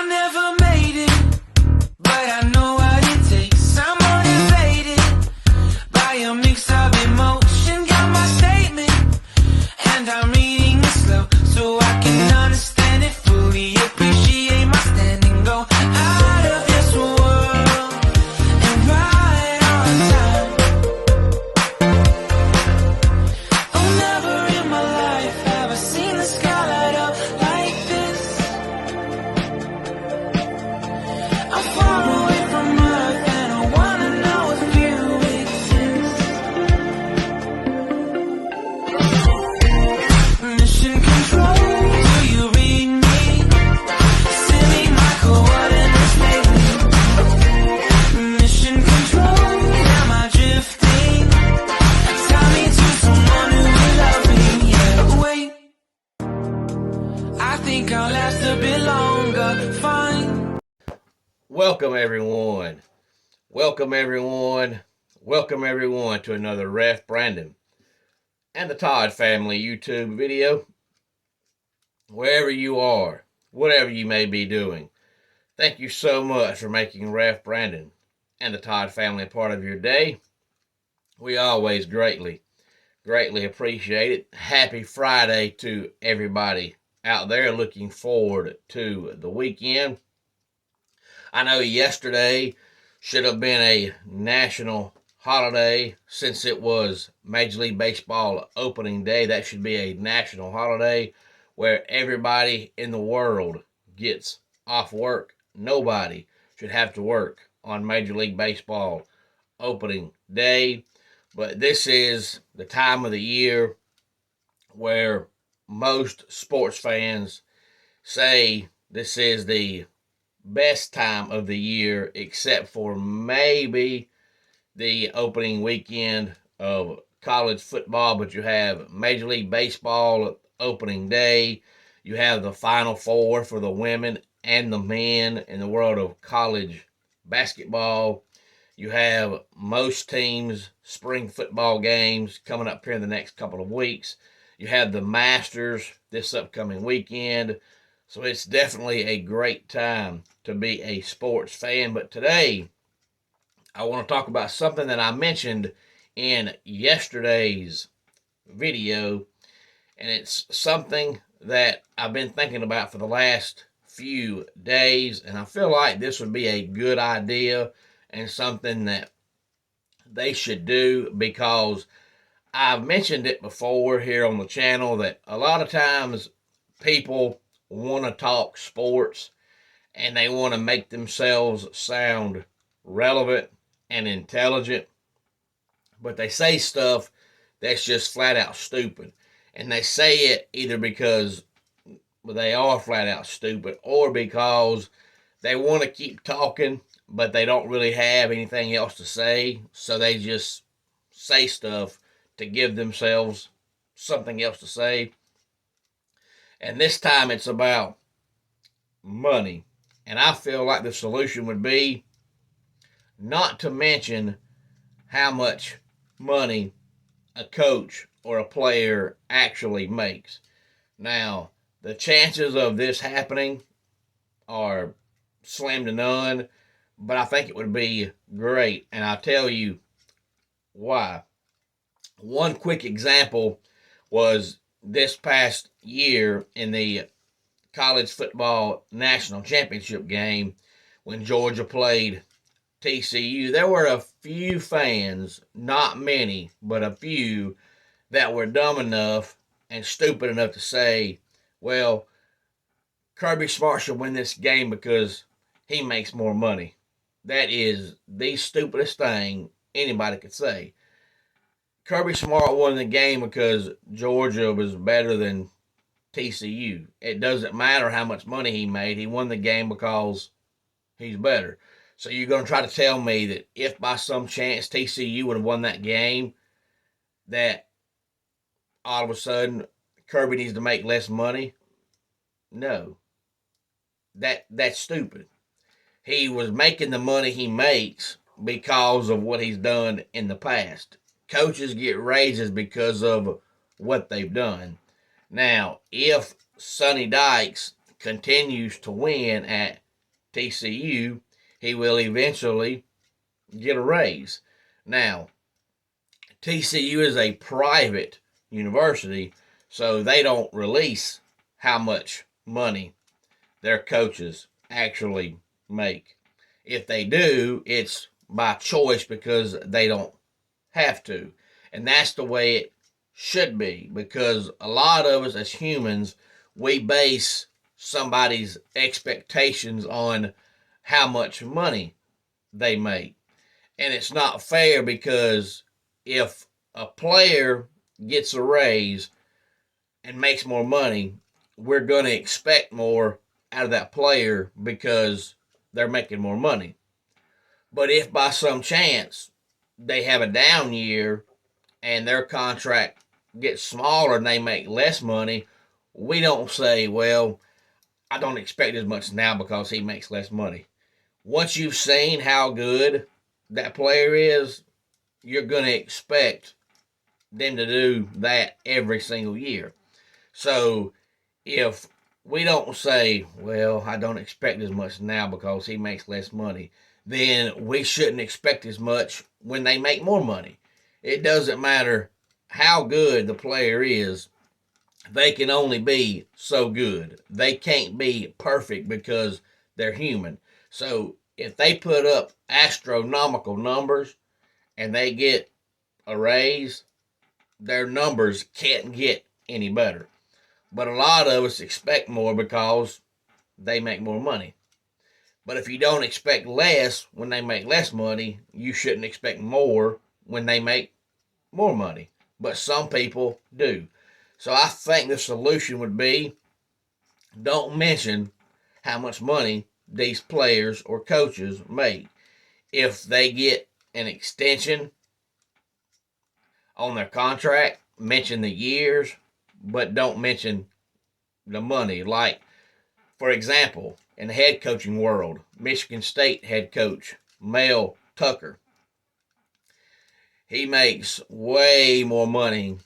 never made it, but I know what it takes. I'm motivated by a mix of emotion. Got my statement, and I'm reading it slow so I can understand it fully. Appreciate my standing, go out of this world and right on time. Oh, never in my life have I seen the sky light up like this. I'm far away from Earth and I wanna know if you exist. Mission control, do you read me? Send me my coordinates lately. Mission control, am I drifting? Tie me to someone who will love me, yeah. Wait, I think I'll last a bit longer, fine. Welcome everyone. Welcome everyone. Welcome everyone to another Ref Brandon and the Todd family YouTube video. Wherever you are, whatever you may be doing, thank you so much for making Ref Brandon and the Todd family a part of your day. We always greatly appreciate it. Happy Friday to everybody out there, looking forward to the weekend. I know yesterday should have been a national holiday since it was Major League Baseball opening day. That should be a national holiday where everybody in the world gets off work. Nobody should have to work on Major League Baseball opening day. But this is the time of the year where most sports fans say this is the best time of the year, except for maybe the opening weekend of college football. But you have Major League Baseball opening day. You have the Final Four for the women and the men in the world of college basketball. You have most teams' spring football games coming up here in the next couple of weeks. You have the Masters this upcoming weekend. So it's definitely a great time to be a sports fan. But today, I want to talk about something that I mentioned in yesterday's video. And it's something that I've been thinking about for the last few days. And I feel like this would be a good idea and something that they should do, because I've mentioned it before here on the channel that a lot of times people want to talk sports and they want to make themselves sound relevant and intelligent, but they say stuff that's just flat out stupid. And they say it either because they are flat out stupid or because they want to keep talking, but they don't really have anything else to say. So they just say stuff to give themselves something else to say. And this time it's about money. And I feel like the solution would be not to mention how much money a coach or a player actually makes. Now, the chances of this happening are slim to none, but I think it would be great. And I'll tell you why. One quick example was this past year in the college football national championship game when Georgia played TCU. There were a few fans, not many, but a few, that were dumb enough and stupid enough to say, well, Kirby Smart should win this game because he makes more money. That is the stupidest thing anybody could say. Kirby Smart won the game because Georgia was better than TCU. It doesn't matter how much money he made. He won the game because he's better. So you're going to try to tell me that if by some chance TCU would have won that game, that all of a sudden Kirby needs to make less money? No. That's stupid. He was making the money he makes because of what he's done in the past. Coaches get raises because of what they've done. Now, if Sonny Dykes continues to win at TCU, he will eventually get a raise. Now, TCU is a private university, so they don't release how much money their coaches actually make. If they do, it's by choice because they don't have to. And that's the way it should be, because a lot of us as humans, we base somebody's expectations on how much money they make. And it's not fair, because if a player gets a raise and makes more money, we're going to expect more out of that player because they're making more money. But if by some chance they have a down year and their contract gets smaller and they make less money, we don't say, well, I don't expect as much now because he makes less money. Once you've seen how good that player is, you're going to expect them to do that every single year. So if we don't say, well, I don't expect as much now because he makes less money, then we shouldn't expect as much when they make more money. It doesn't matter how good the player is, they can only be so good. They can't be perfect because they're human. So if they put up astronomical numbers and they get a raise, their numbers can't get any better. But a lot of us expect more because they make more money. But if you don't expect less when they make less money, you shouldn't expect more when they make more money. But some people do. So I think the solution would be, don't mention how much money these players or coaches make. If they get an extension on their contract, mention the years, but don't mention the money. Like, for example, in the head coaching world, Michigan State head coach Mel Tucker, he makes way more money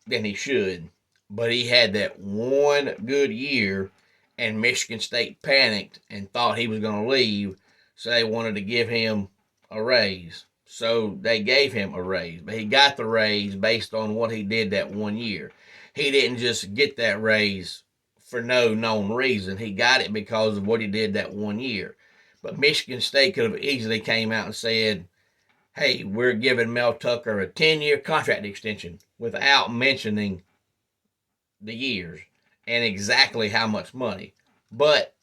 than he should, but he had that one good year and Michigan State panicked and thought he was going to leave, so they wanted to give him a raise. So they gave him a raise, but he got the raise based on what he did that one year. He didn't just get that raise for no known reason. He got it because of what he did that one year. But Michigan State could have easily came out and said, hey, we're giving Mel Tucker a 10-year contract extension, without mentioning the years and exactly how much money. But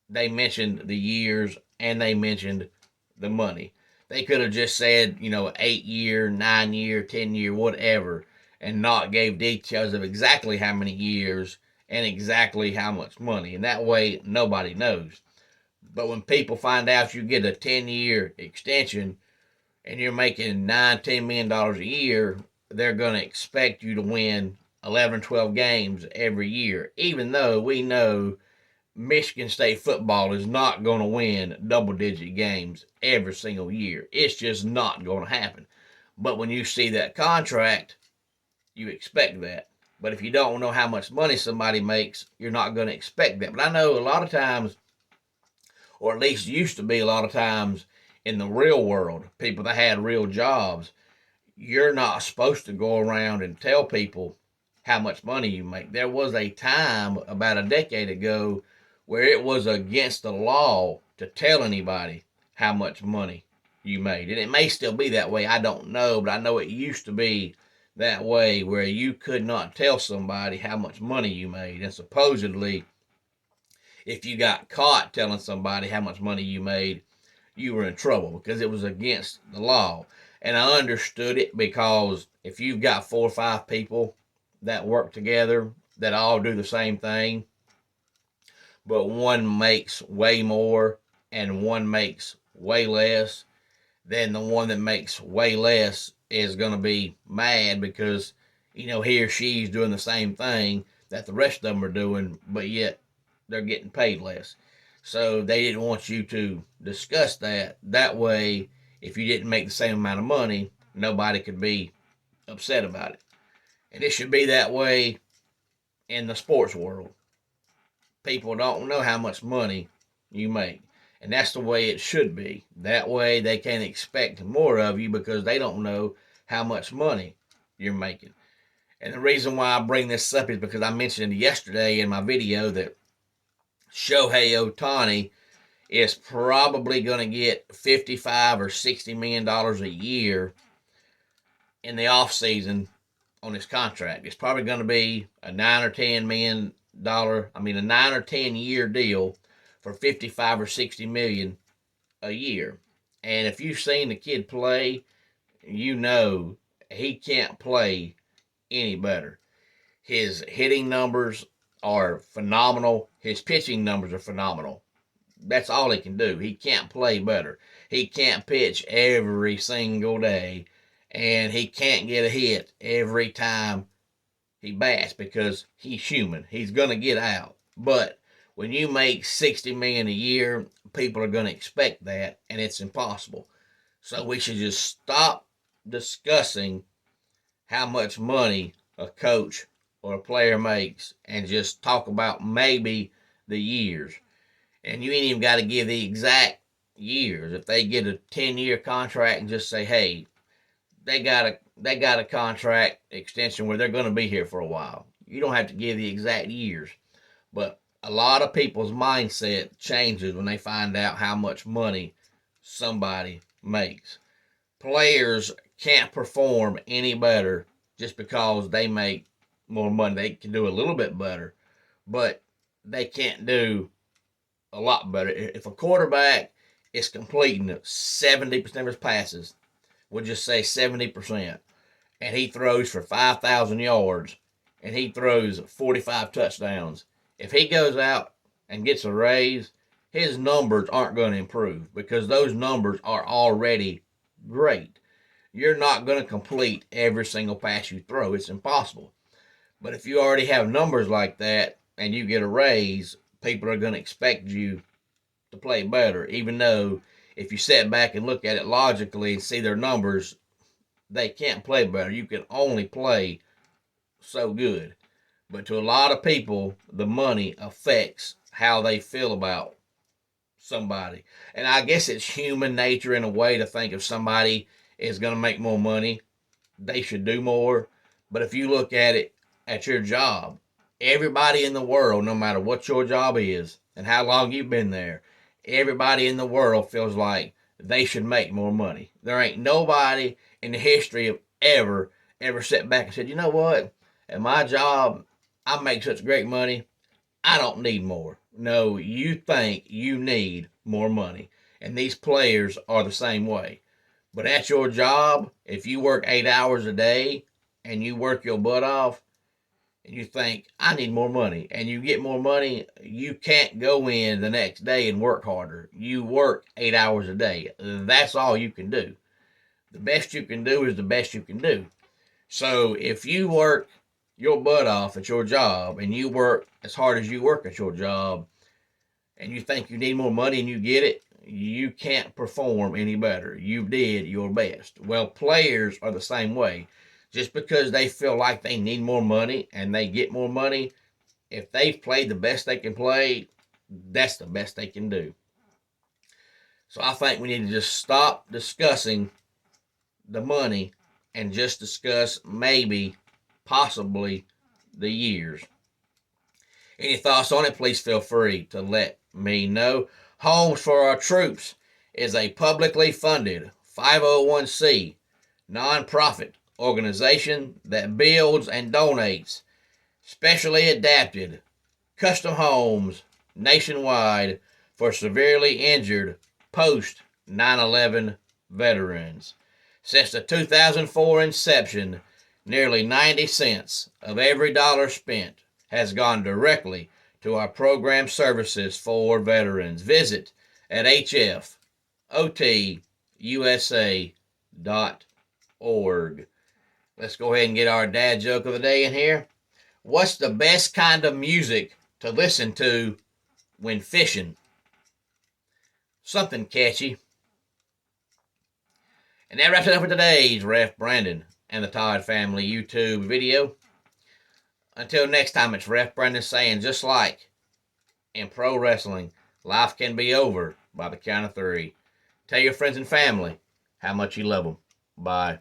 they mentioned the years and they mentioned the money. They could have just said, 8-year, 9-year, 10-year, whatever, and not gave details of exactly how many years and exactly how much money. And that way, nobody knows. But when people find out you get a 10-year extension and you're making $9-10 million a year, they're going to expect you to win 11, 12 games every year, even though we know Michigan State football is not going to win double-digit games every single year. It's just not going to happen. But when you see that contract, you expect that. But if you don't know how much money somebody makes, you're not going to expect that. But I know a lot of times, or at least used to be a lot of times in the real world, people that had real jobs, you're not supposed to go around and tell people how much money you make. There was a time about a decade ago where it was against the law to tell anybody how much money you made. And it may still be that way, I don't know, but I know it used to be that way, where you could not tell somebody how much money you made. And supposedly, if you got caught telling somebody how much money you made, you were in trouble because it was against the law. And I understood it, because if you've got 4 or 5 people that work together that all do the same thing, but one makes way more and one makes way less, then the one that makes way less is going to be mad because, he or she's doing the same thing that the rest of them are doing, but yet they're getting paid less. So they didn't want you to discuss that. That way, if you didn't make the same amount of money, nobody could be upset about it. And it should be that way in the sports world. People don't know how much money you make. And that's the way it should be. That way they can expect more of you because they don't know how much money you're making. And the reason why I bring this up is because I mentioned yesterday in my video that Shohei Ohtani is probably going to get $55 or $60 million a year in the offseason on his contract. It's probably going to be a $9 or $10 million, a 9 or 10 year deal for 55 or 60 million a year. And if you've seen the kid play, you know he can't play any better. His hitting numbers are phenomenal. His pitching numbers are phenomenal. That's all he can do. He can't play better. He can't pitch every single day, and he can't get a hit every time he bats because he's human. He's going to get out. But when you make $60 million a year, people are going to expect that, and it's impossible. So we should just stop discussing how much money a coach or a player makes and just talk about maybe the years. And you ain't even got to give the exact years. If they get a 10-year contract and just say, hey, they got a contract extension where they're going to be here for a while. You don't have to give the exact years. But a lot of people's mindset changes when they find out how much money somebody makes. Players can't perform any better just because they make more money. They can do a little bit better, but they can't do a lot better. If a quarterback is completing 70% of his passes, we'll just say 70%, and he throws for 5,000 yards, and he throws 45 touchdowns, if he goes out and gets a raise, his numbers aren't going to improve because those numbers are already great. You're not going to complete every single pass you throw. It's impossible. But if you already have numbers like that and you get a raise, people are going to expect you to play better, even though if you sit back and look at it logically and see their numbers, they can't play better. You can only play so good. But to a lot of people, the money affects how they feel about somebody. And I guess it's human nature in a way to think if somebody is going to make more money, they should do more. But if you look at it at your job, everybody in the world, no matter what your job is and how long you've been there, everybody in the world feels like they should make more money. There ain't nobody in the history of ever sat back and said, you know what, at my job, I make such great money, I don't need more. No, you think you need more money. And these players are the same way. But at your job, if you work 8 hours a day and you work your butt off, and you think, I need more money, and you get more money, you can't go in the next day and work harder. You work 8 hours a day. That's all you can do. The best you can do is the best you can do. So if you work your butt off at your job and you work as hard as you work at your job and you think you need more money and you get it, you can't perform any better. You did your best. Well, players are the same way. Just because they feel like they need more money and they get more money, if they've played the best they can play, that's the best they can do. So I think we need to just stop discussing the money and just discuss maybe, possibly, the years. Any thoughts on it, please feel free to let me know. Homes for Our Troops is a publicly funded 501c nonprofit organization that builds and donates specially adapted custom homes nationwide for severely injured post 9/11 veterans. Since the 2004 inception, nearly 90 cents of every dollar spent has gone directly to our program services for veterans. Visit at hfotusa.org. Let's go ahead and get our dad joke of the day in here. What's the best kind of music to listen to when fishing? Something catchy. And that wraps it up for today's Ref Brandon and the Todd Family YouTube video. Until next time, it's Ref Brandon saying, just like in pro wrestling, Life can be over by the count of 3. Tell your friends and family how much you love them. Bye.